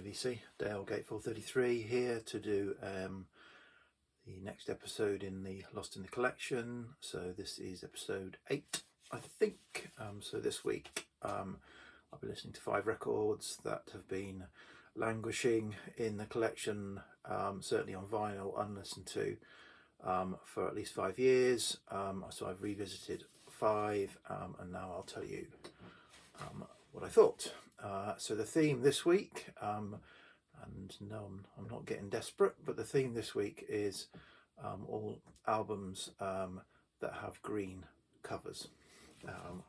BBC, Dale Gateful 33 here to do the next episode in the Lost in the Collection. So this is episode 8, I think. So this week I'll be listening to 5 records that have been languishing in the collection, certainly on vinyl, unlistened to, for at least 5 years. So I've revisited 5, and now I'll tell you what I thought. So the theme this week, and no, I'm not getting desperate, but the theme this week is all albums that have green covers.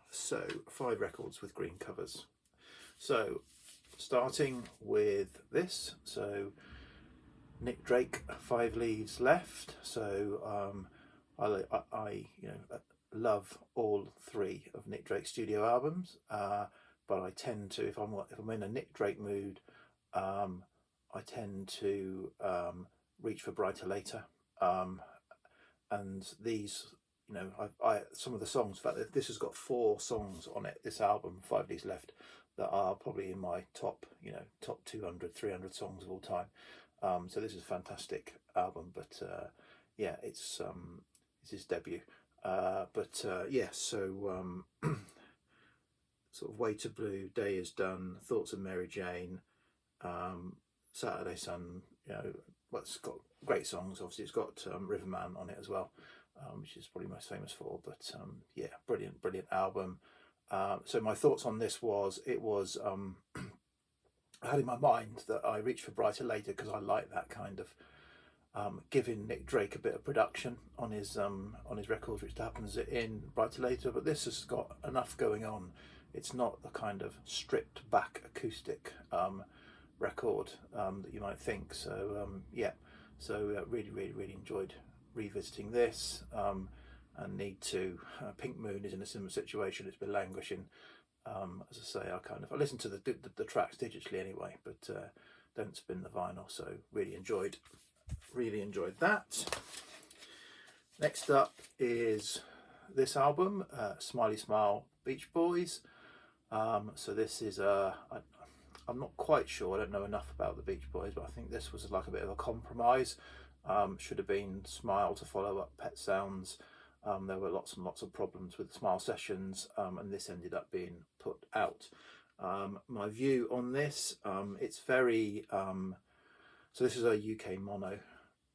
So 5 records with green covers. So starting with this, so Nick Drake, 5 Leaves Left. So I love all 3 of Nick Drake's studio albums, but I tend to, if I'm in a Nick Drake mood, I tend to reach for Brighter Later, and these, I some of the songs. In fact, this has got 4 songs on it. This album, 5 Leaves Left, that are probably in my top 200, 300 songs of all time. So this is a fantastic album, but it's his debut. Sort of Way to Blue, Day Is Done, Thoughts of Mary Jane, Saturday Sun. It's got great songs. Obviously, it's got Riverman on it as well, which is probably most famous for. But brilliant album. So my thoughts on this was, I had in my mind that I reached for Brighter Later because I like that kind of giving Nick Drake a bit of production on his records, which happens in Brighter Later. But this has got enough going on. It's not the kind of stripped back acoustic record that you might think. So really enjoyed revisiting this. And Need To. Pink Moon is in a similar situation. It's been languishing. As I say, I listen to the tracks digitally anyway, but don't spin the vinyl. So really enjoyed that. Next up is this album, Smiley Smile, Beach Boys. So this is I'm not quite sure. I don't know enough about the Beach Boys, but I think this was like a bit of a compromise. Should have been Smile to follow up Pet Sounds. There were lots and lots of problems with the Smile sessions, and this ended up being put out. My view on this, it's very so this is a UK mono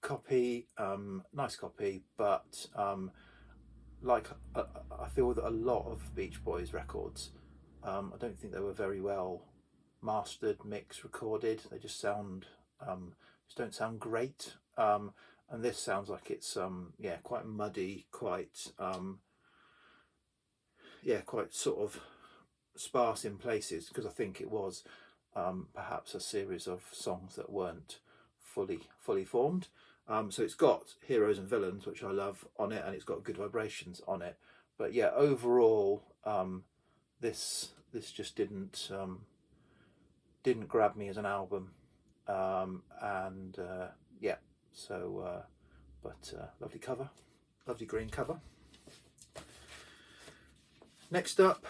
copy, nice copy, but I feel that a lot of Beach Boys records, I don't think they were very well mastered, mixed, recorded. They just don't sound great. And this sounds like it's quite muddy, quite sort of sparse in places, because I think it was perhaps a series of songs that weren't fully formed. So it's got Heroes and Villains, which I love, on it, and it's got Good Vibrations on it. But yeah, overall, this just didn't grab me as an album. Lovely cover, lovely green cover. Next up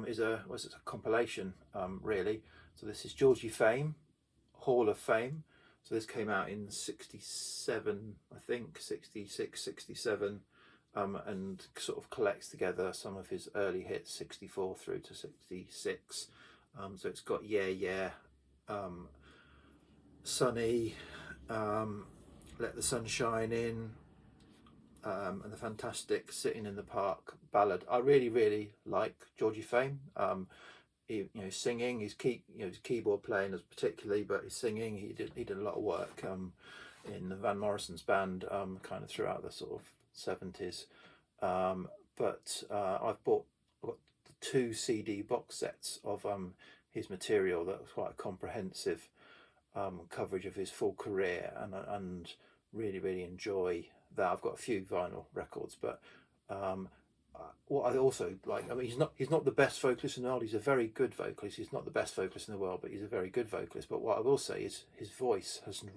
is a compilation, really. So this is Georgie Fame, Hall of Fame. So this came out in 67, I think, 66, 67, and sort of collects together some of his early hits, 64 through to 66. So it's got Sunny, Let the Sun Shine In, and the fantastic Sitting in the Park ballad. I really like Georgie Fame. Singing, his keyboard playing as particularly, but his singing, he did a lot of work in the Van Morrison's band, kind of throughout the sort of 70s. I've got the 2 CD box sets of his material. That was quite a comprehensive coverage of his full career, and really enjoy that. I've got a few vinyl records, but what I also like, he's not the best vocalist in the world. He's a very good vocalist. He's not the best vocalist in the world, but he's a very good vocalist. But what I will say is his voice hasn't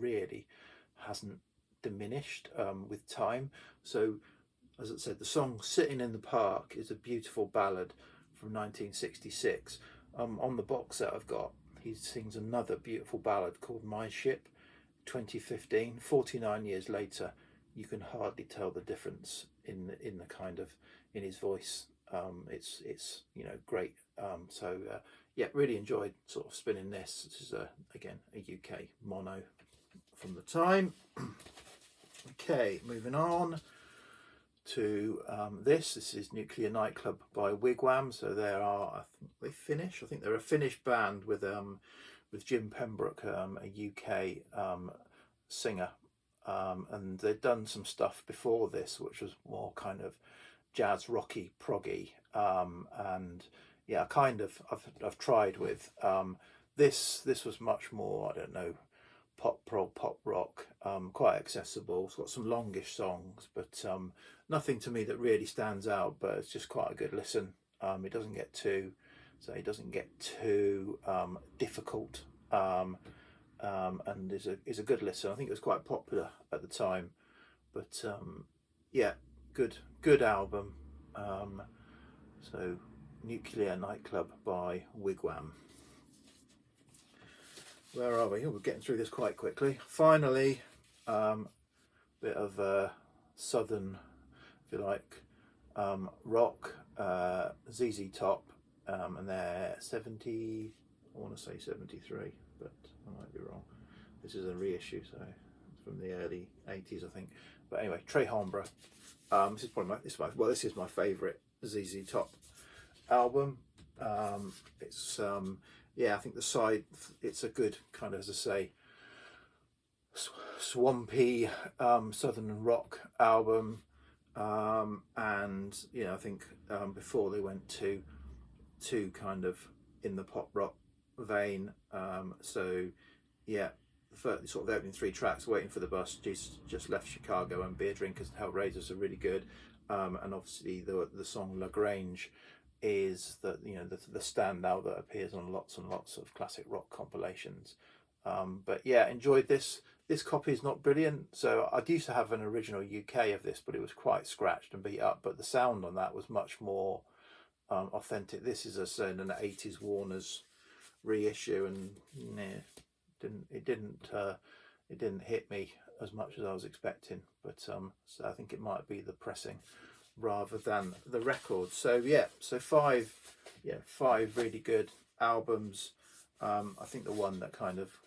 diminished with time. So, as I said, the song Sitting in the Park is a beautiful ballad from 1966. On the box set I've got, he sings another beautiful ballad called My Ship, 2015. 49 years later, you can hardly tell the difference in the kind of in his voice. It's great. Yeah, really enjoyed sort of spinning this. This is again a UK mono from the time. Okay, moving on to this is Nuclear Nightclub by Wigwam. So I think they're a Finnish band with Jim Pembroke, a UK singer, and they'd done some stuff before this which was more kind of jazz rocky proggy, and yeah, I've tried with this was much more, I don't know, pop prog, pop rock, quite accessible. It's got some longish songs, but nothing to me that really stands out, but it's just quite a good listen. It doesn't get too difficult, and is a good listen. I think it was quite popular at the time, but yeah, good album. So Nuclear Nightclub by Wigwam. Where are we? Oh, we're getting through this quite quickly. Finally, bit of southern, if you like, rock. ZZ Top, and they're 70. I want to say 73, but I might be wrong. This is a reissue, so it's from the early 80s, I think. But anyway, Trey Hombre. This is probably this is my favourite ZZ Top album. It's yeah, I think the side, it's a good kind of, as I say, swampy southern rock album, and I think before they went to kind of in the pop rock vein. So yeah, the sort of opening 3 tracks, Waiting for the Bus, Just Left Chicago, and Beer Drinkers and Hellraisers are really good, and obviously the song La Grange is the standout that appears on lots and lots of classic rock compilations. But yeah, enjoyed this. This copy is not brilliant. So I used to have an original UK of this, but it was quite scratched and beat up. But the sound on that was much more authentic. This is an 80s Warner's reissue, and it didn't hit me as much as I was expecting. But so I think it might be the pressing rather than the record. So yeah, so five really good albums. I think the one that kind of,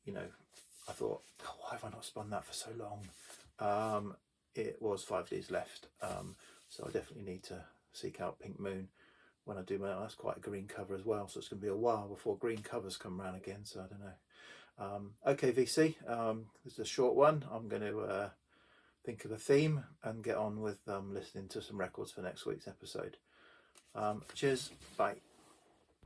I thought, why have I not spun that for so long? It was 5 Days Left. So I definitely need to seek out Pink Moon when I do my. That's quite a green cover as well, so it's going to be a while before green covers come around again. So I don't know. Okay, VC. This is a short one. I'm going to think of a theme and get on with listening to some records for next week's episode. Cheers. Bye.